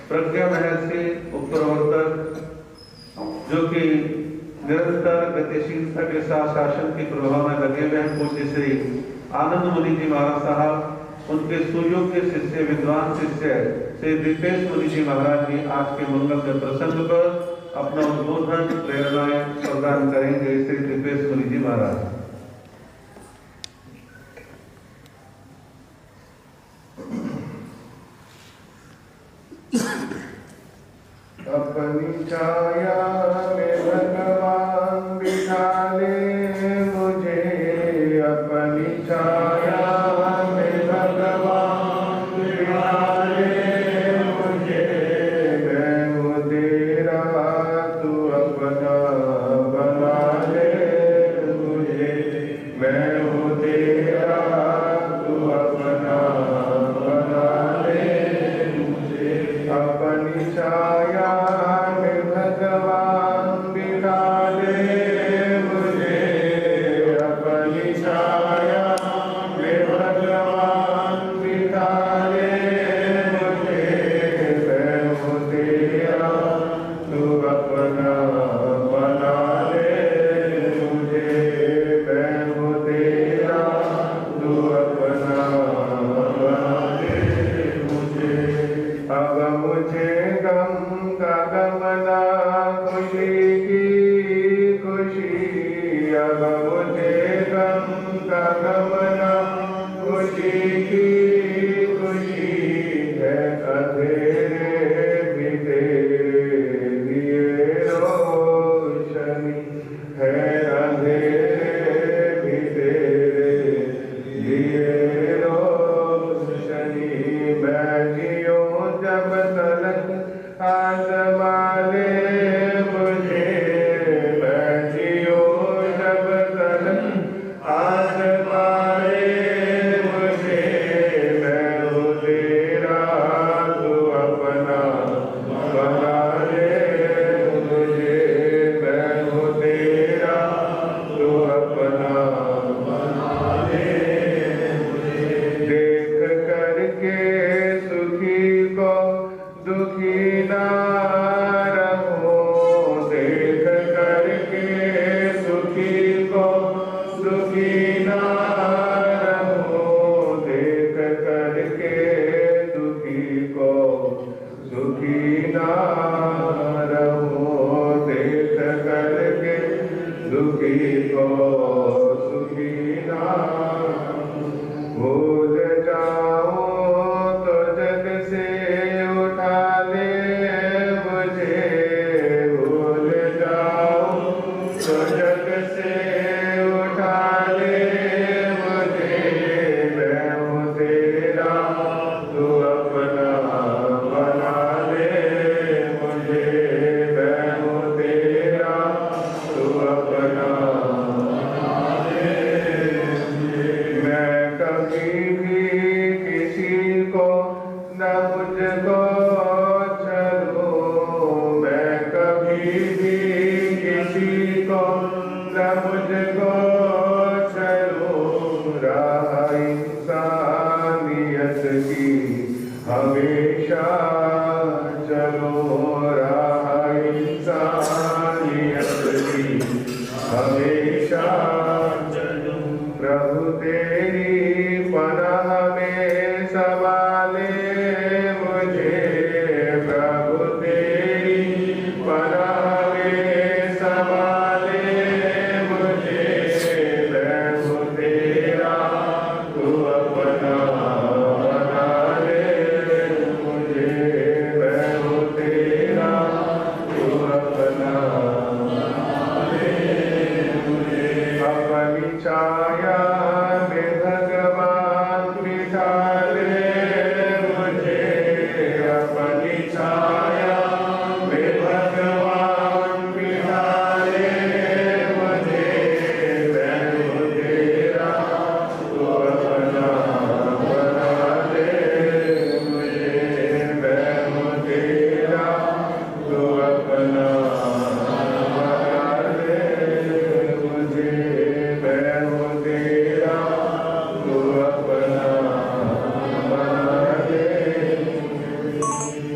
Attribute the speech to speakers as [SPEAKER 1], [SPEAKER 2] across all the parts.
[SPEAKER 1] प्रज्ञा महर्षि उपप्रवर्तक जो कि निरंतर गतिशीलता के साथ शासन के प्रभाव में लगे हुए हैं, पूज्य श्री आनंद मुनि जी महाराज साहब, उनके सुयोग्य शिष्य विद्वान शिष्य श्री दीपेश मुनि जी महाराज जी आज के मंगल प्रसंग पर अपना उद्बोधन प्रेरणाएं प्रदान करेंगे। श्री दीपेश मुनि जी महाराज।
[SPEAKER 2] अपनी छाया में भगवान बिठा ले मुझे, अपनी छाया में भगवान बिठा ले मुझे, मैं हूँ तेरा तू अपना बना ले मुझे, मैं हूँ तेरा तू अपना बना ले मुझे, अपनी छाया तेरा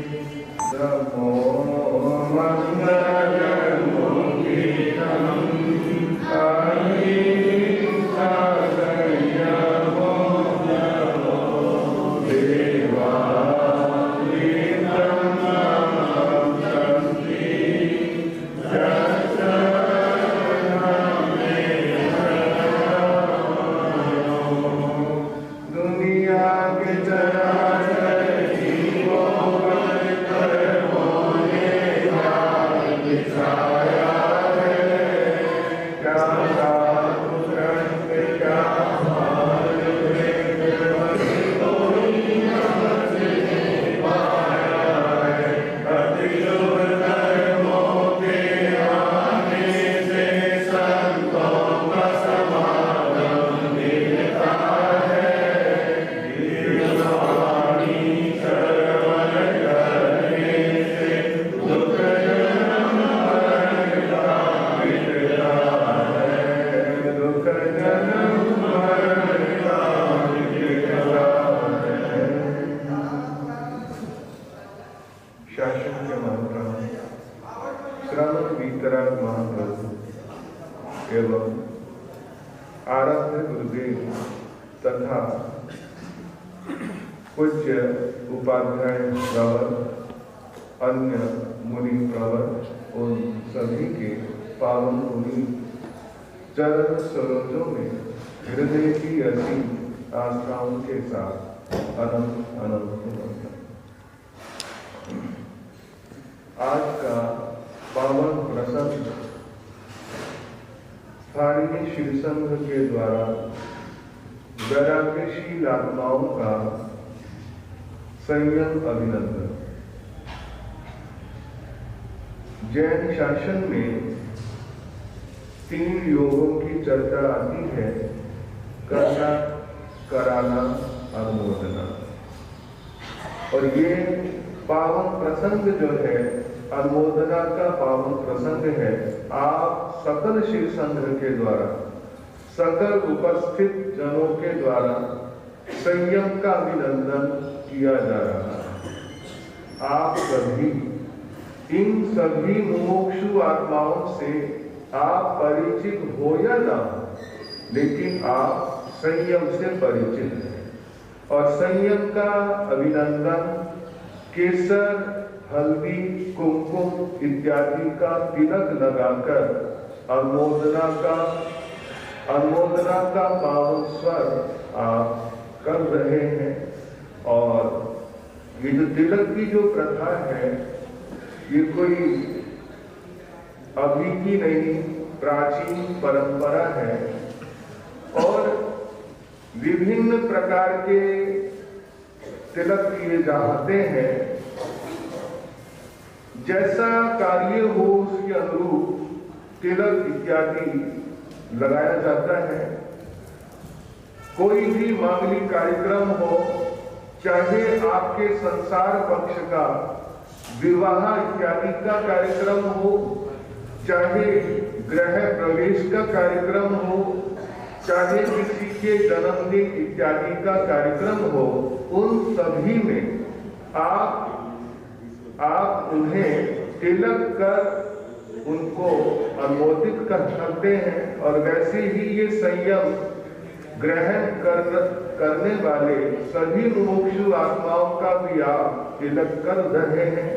[SPEAKER 2] नमो मंगलमूर्तिं अहिंसादयमो नमो देवा एवं आराध्य गुरुदेव तथा पूज्य उपाध्याय प्रवर, अन्य मुनि प्रवर उन सभी के पावन मुनि चरण सरोजों में हृदय की असीम आस्थाओं के साथ अनंत अनंत वंदन। आज का पावन प्रसंग स्थानीय शिव संघ के द्वारा वैराग्यशील आत्माओं का संयम अभिनंदन। जैन शासन में 3 योगों की चर्चा आती है: करना, कराना, अनुमोदना। और ये पावन प्रसंग जो है, अनुमोदना का पावन प्रसंग है। आप सकल शिव संघ के द्वारा, सकल उपस्थित जनों के द्वारा संयम का अभिनंदन किया जा रहा है। आप सभी, इन सभी मुमुक्षु आत्माओं से आप परिचित हो या ना हो, लेकिन आप संयम से परिचित हैं। और संयम का अभिनंदन केसर, हल्दी, कुमकुम इत्यादि का तिलक लगाकर अनुमोदना का पावन स्वर आप कर रहे हैं। और ये जो तिलक की जो प्रथा है, ये कोई अभी की नहीं, प्राचीन परंपरा है। और विभिन्न प्रकार के तिलक किए जाते हैं। जैसा कार्य हो उसके अनुरूप तिलक इत्यादि लगाया जाता है। कोई भी मांगलिक कार्यक्रम हो, चाहे आपके संसार पक्ष का विवाह इत्यादि का कार्यक्रम हो, चाहे गृह प्रवेश का कार्यक्रम हो, चाहे किसी के जन्मदिन इत्यादि का कार्यक्रम हो, उन सभी में आप उन्हें तिलक कर उनको अनुमोदित कर सकते हैं। और वैसे ही ये संयम ग्रहण करने वाले सभी मुमुक्षु आत्माओं का भी आप तिलक कर रहे हैं।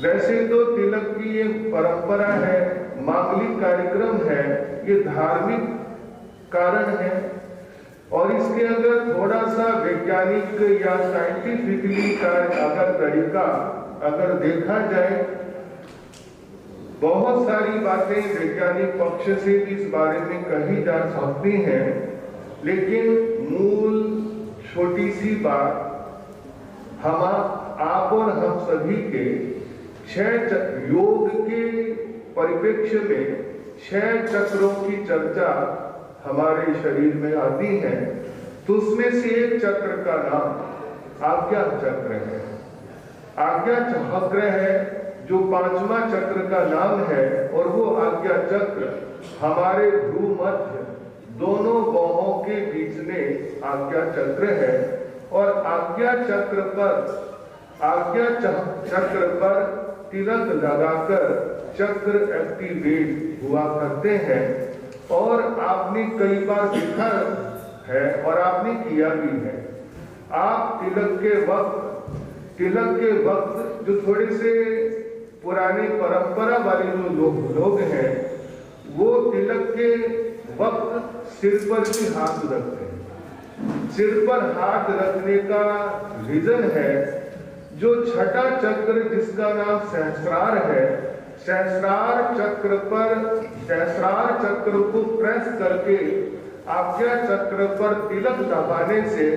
[SPEAKER 2] वैसे तो तिलक की ये परंपरा है, मांगलिक कार्यक्रम है, ये धार्मिक कारण है। और इसके अगर थोड़ा सा वैज्ञानिक या साइंटिफिकली का अगर तरीका अगर देखा जाए, बहुत सारी बातें वैज्ञानिक पक्ष से भी इस बारे में कही जा सकती हैं, लेकिन मूल छोटी सी बात, आप और हम सभी के 6 योग के परिप्रेक्ष्य में 6 चक्रों की चर्चा हमारे शरीर में आती है। तो उसमें से एक चक्र का नाम आज्ञा चक्र है। आज्ञा चक्र है जो 5वां चक्र का नाम है। और वो आज्ञा चक्र हमारे भ्रूमध्य दोनों बाहों के बीच में आज्ञा चक्र है। और आज्ञा चक्र पर आज्ञा चक्र पर तिलक लगाकर चक्र एक्टिवेट हुआ करते हैं। और आपने कई बार देखा है और आपने किया भी है। आप तिलक के वक्त जो थोड़े से पुराने परंपरा वाले जो लोग हैं, वो तिलक के वक्त सिर पर भी हाथ रखते हैं। सिर पर हाथ रखने का रीजन है, जो छठा चक्र जिसका नाम सहस्रार है, सहस्रार चक्र को प्रेस करके आज्ञा चक्र पर तिलक दबाने से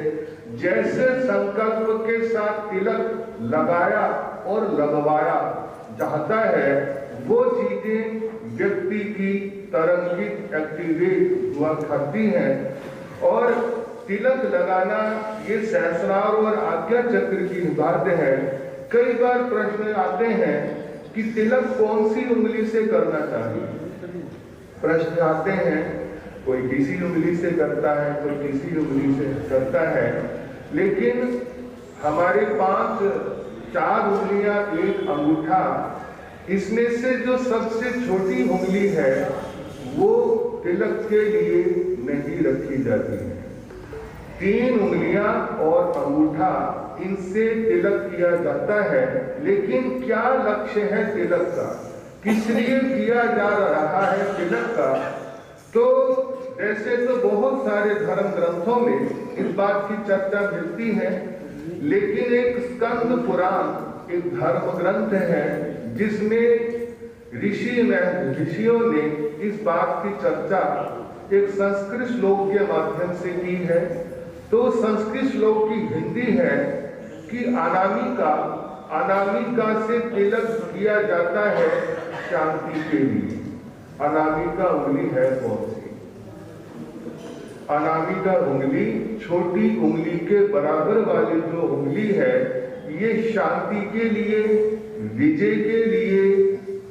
[SPEAKER 2] जैसे संकल्प के साथ तिलक लगाया और लगवाया जाता है, वो चीजें व्यक्ति की तरंगित एक्टिवेट हुआ करती हैं। और तिलक लगाना ये सहस्रार और आज्ञा चक्र की बात है। कई बार प्रश्न आते हैं कि तिलक कौन सी उंगली से करना चाहिए। प्रश्न आते हैं, कोई किसी उंगली से करता है, कोई किसी उंगली से करता है, लेकिन हमारे 4 उंगलियां, एक अंगूठा, इसमें से जो सबसे छोटी उंगली है वो तिलक के लिए नहीं रखी जाती है। 3 उंगलियां और अंगूठा, इनसे तिलक किया जाता है। लेकिन क्या लक्ष्य है तिलक का, किस लिए किया जा रहा है तिलक का? तो ऐसे तो बहुत सारे धर्म ग्रंथों में इस बात की चर्चा मिलती है, लेकिन एक स्कंद पुराण एक धर्म ग्रंथ है जिसमें ऋषियों ने इस बात की चर्चा एक संस्कृत श्लोक के माध्यम से की है। तो संस्कृत श्लोक की हिंदी है कि अनामिका से तिलक किया जाता है शांति के लिए। अनामिका उंगली है कौन सी? अनामिका उंगली छोटी उंगली के बराबर वाली जो उंगली है, ये शांति के लिए, विजय के लिए,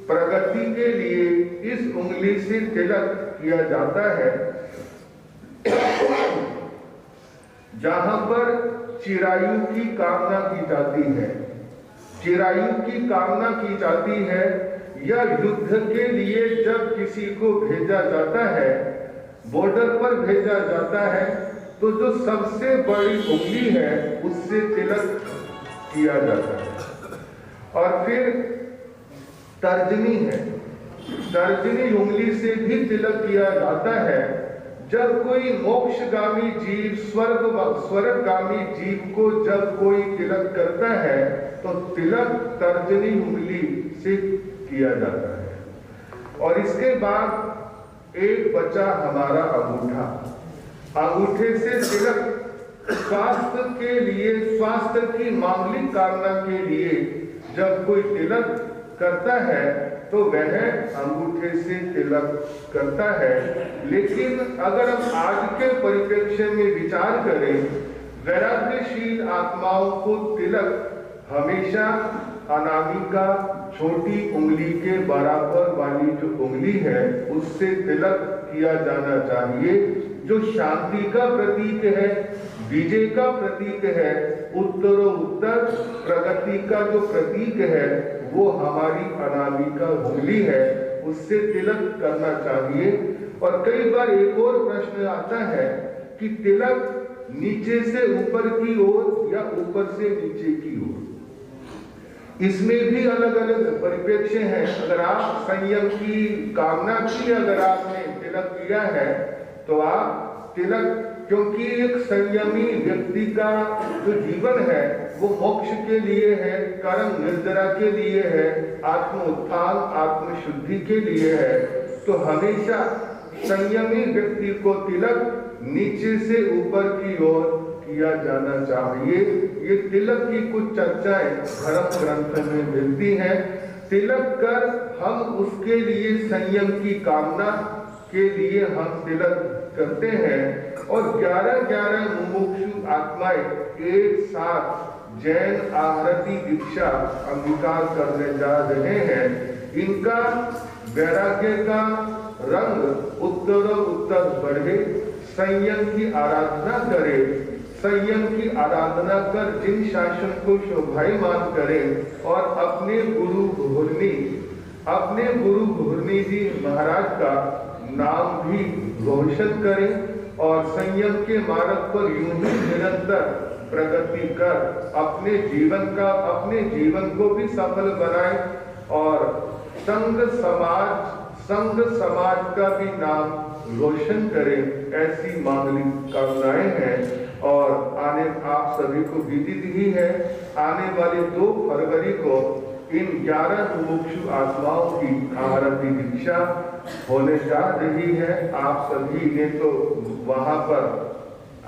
[SPEAKER 2] प्रगति के लिए इस उंगली से तिलक किया जाता है। जहां पर चिरायु की कामना की जाती है, चिरायु की कामना की जाती है, या युद्ध के लिए जब किसी को भेजा जाता है, बॉर्डर पर भेजा जाता है, तो जो सबसे बड़ी उंगली है उससे तिलक किया जाता है। और फिर तर्जनी है, तर्जनी उंगली से भी तिलक किया जाता है। जब कोई मोक्षगामी जीव, स्वर्गगामी जीव को जब कोई तिलक करता है, तो तिलक तर्जनी उंगली से किया जाता है। और इसके बाद एक बचा हमारा अंगूठा। अंगूठे से तिलक स्वास्थ्य के लिए, स्वास्थ्य की मांगलिक कामना के लिए जब कोई तिलक करता है तो वह अंगूठे से तिलक करता है। लेकिन अगर हम आज के परिप्रेक्ष्य में विचार करें, वैराग्यशील आत्माओं को तिलक हमेशा अनामिका, छोटी उंगली के बराबर वाली जो उंगली है उससे तिलक किया जाना चाहिए, जो शांति का प्रतीक है, विजय का प्रतीक है, उत्तरोत्तर प्रगति का जो प्रतीक है वो हमारी अनामिका उंगली है, उससे तिलक करना चाहिए। और कई बार एक और प्रश्न आता है कि तिलक नीचे से ऊपर की ओर या ऊपर से नीचे की ओर, इसमें भी अलग अलग परिप्रेक्ष्य हैं। अगर आप संयम की कामना की, अगर आपने तिलक किया है तो आप तिलक, क्योंकि एक संयमी व्यक्ति का जो जीवन है वो मोक्ष के लिए है, कर्म निर्जरा के लिए है, आत्म उत्थान, आत्म शुद्धि के लिए है। तो हमेशा संयमी व्यक्ति को तिलक नीचे से ऊपर की ओर किया जाना चाहिए। ये तिलक की कुछ चर्चाएं धर्म ग्रंथ में मिलती हैं। तिलक कर हम उसके लिए संयम की कामना के लिए हम तिलक करते हैं। और 11 मुमुक्षु आत्माएं एक साथ जैन आरती दीक्षा अंगीकार करने जा रहे हैं। इनका वैराग्य का रंग उत्तर बढ़े, संयम की आराधना करे, संयम की आराधना कर जिन शासन को शोभायमान करें और अपने गुरु घुरनी जी महाराज का नाम भी रोशन करें और संयम के मार्ग पर यूं ही निरंतर प्रगति कर अपने जीवन को भी सफल बनाए और संघ समाज का भी नाम रोशन करें, ऐसी मांगलिक कामनाएं हैं। और आप सभी को विदित ही है, आने वाले 2 फरवरी को इन 11 मुमुक्षु आत्माओं की आरती दीक्षा होने जा रही है। आप सभी ने तो वहां पर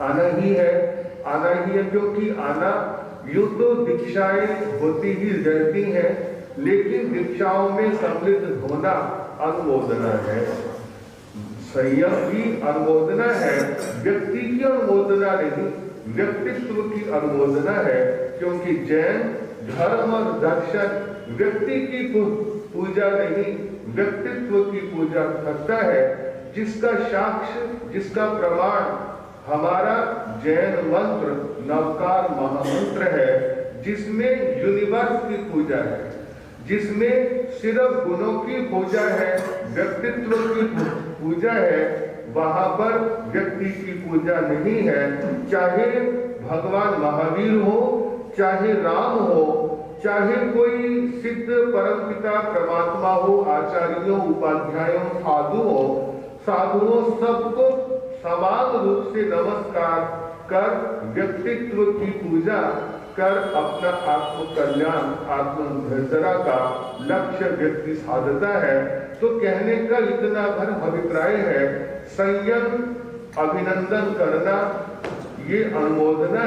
[SPEAKER 2] आना ही है क्योंकि यूं तो दीक्षाएं होती ही रहती हैं, लेकिन दीक्षाओं में सम्मिलित होना अनुमोदना है, संयम की अनुमोदना है, व्यक्ति की अनुमोदना नहीं, व्यक्तित्व की अनुमोदना है। क्योंकि जैन धर्म और दर्शन व्यक्ति की पूजा नहीं, व्यक्तित्व की पूजा करता है, जिसका साक्ष्य, जिसका प्रमाण हमारा जैन मंत्र नवकार महामंत्र है, जिसमें यूनिवर्स की पूजा है, जिसमें सिर्फ गुणों की पूजा है, व्यक्तित्व की पूजा है। वहां पर व्यक्ति की पूजा नहीं है। चाहे भगवान महावीर हो, चाहे राम हो, चाहे कोई सिद्ध परमपिता परमात्मा हो, आचार्यों, उपाध्यायों, साधुओं सबको समान रूप से नमस्कार कर व्यक्तित्व की पूजा कर अपना आत्म कल्याण, आत्मनिर्भरता का लक्ष्य व्यक्ति साधता है। तो कहने का इतना भर अभिप्राय है, संयम अभिनंदन करना ये अनुमोदना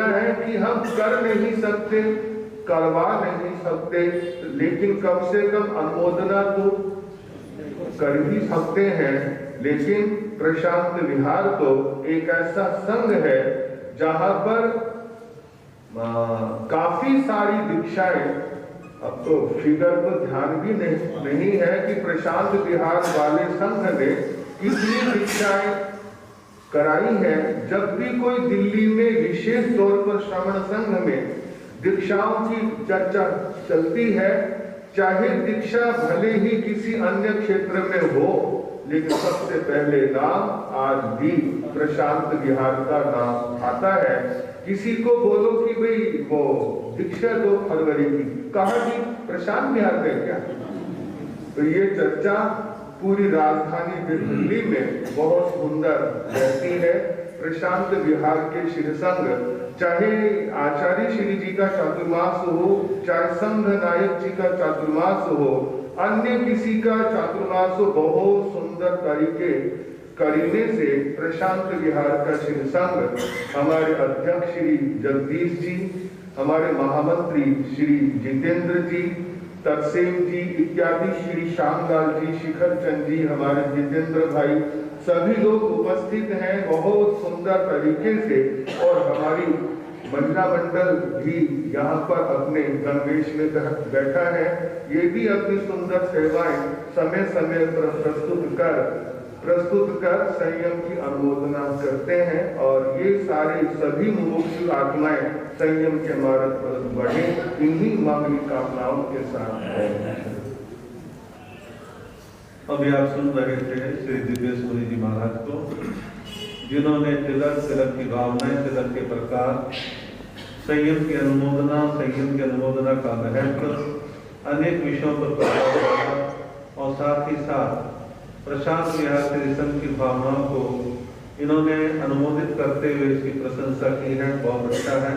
[SPEAKER 2] है कि हम कर नहीं सकते, करवा नहीं सकते, लेकिन कम से कम अनुमोदना तो कर ही सकते हैं। लेकिन प्रशांत विहार तो एक ऐसा संघ है जहां पर काफी सारी दीक्षाएं, अब तो फिगर पर ध्यान भी नहीं है कि प्रशांत विहार वाले संघ ने कितनी दीक्षाएं कराई है। जब भी कोई दिल्ली में विशेष तौर पर श्रवण संघ में दीक्षाओं की चर्चा चलती है, चाहे दीक्षा भले ही किसी अन्य क्षेत्र में हो, लेकिन सबसे पहले नाम आज भी प्रशांत विहार का नाम आता है। किसी को बोलो कि भाई वो दीक्षा 2 फरवरी की, कहा कि प्रशांत विहार में क्या, तो ये चर्चा पूरी राजधानी दिल्ली में बहुत सुंदर रहती है। प्रशांत विहार के श्री संघ, चाहे आचार्य श्री जी का चातुर्मास हो, चाहे संघ नायक जी का चातुर्मास हो, अन्य किसी का चातुर्मास हो, बहुत सुंदर तरीके करने से प्रशांत विहार का श्री संघ, हमारे अध्यक्ष श्री जगदीश जी, हमारे महामंत्री श्री जितेंद्र जी, तरसेम जी इत्यादि, श्री श्यामलाल जी, शिखर चंद जी, हमारे जितेंद्र भाई, सभी लोग उपस्थित हैं बहुत सुंदर तरीके से। और हमारी महिला मंडल भी यहाँ पर अपने गणवेश में बैठा है, ये भी अपनी सुंदर सेवाएं समय समय पर प्रस्तुत कर संयम की अनुमोदना करते हैं। और ये सारे सभी मुमुक्षु आत्माएं संयम के मार्ग पर बढ़े, इन्हीं मांगलिक कामनाओं के साथ है।
[SPEAKER 1] अभी आप सुन रहे थे श्री दिव्येश मुनि जी महाराज को, जिन्होंने तिलक की भावनाएं, तिलक के प्रकार, संयम की अनुमोदना का महत्व अनेक विषयों पर प्रकाश डाला और साथ ही साथ प्रशांत विहार से संघ की भावनाओं को इन्होंने अनुमोदित करते हुए इसकी प्रशंसा की है। बहुत अच्छा है।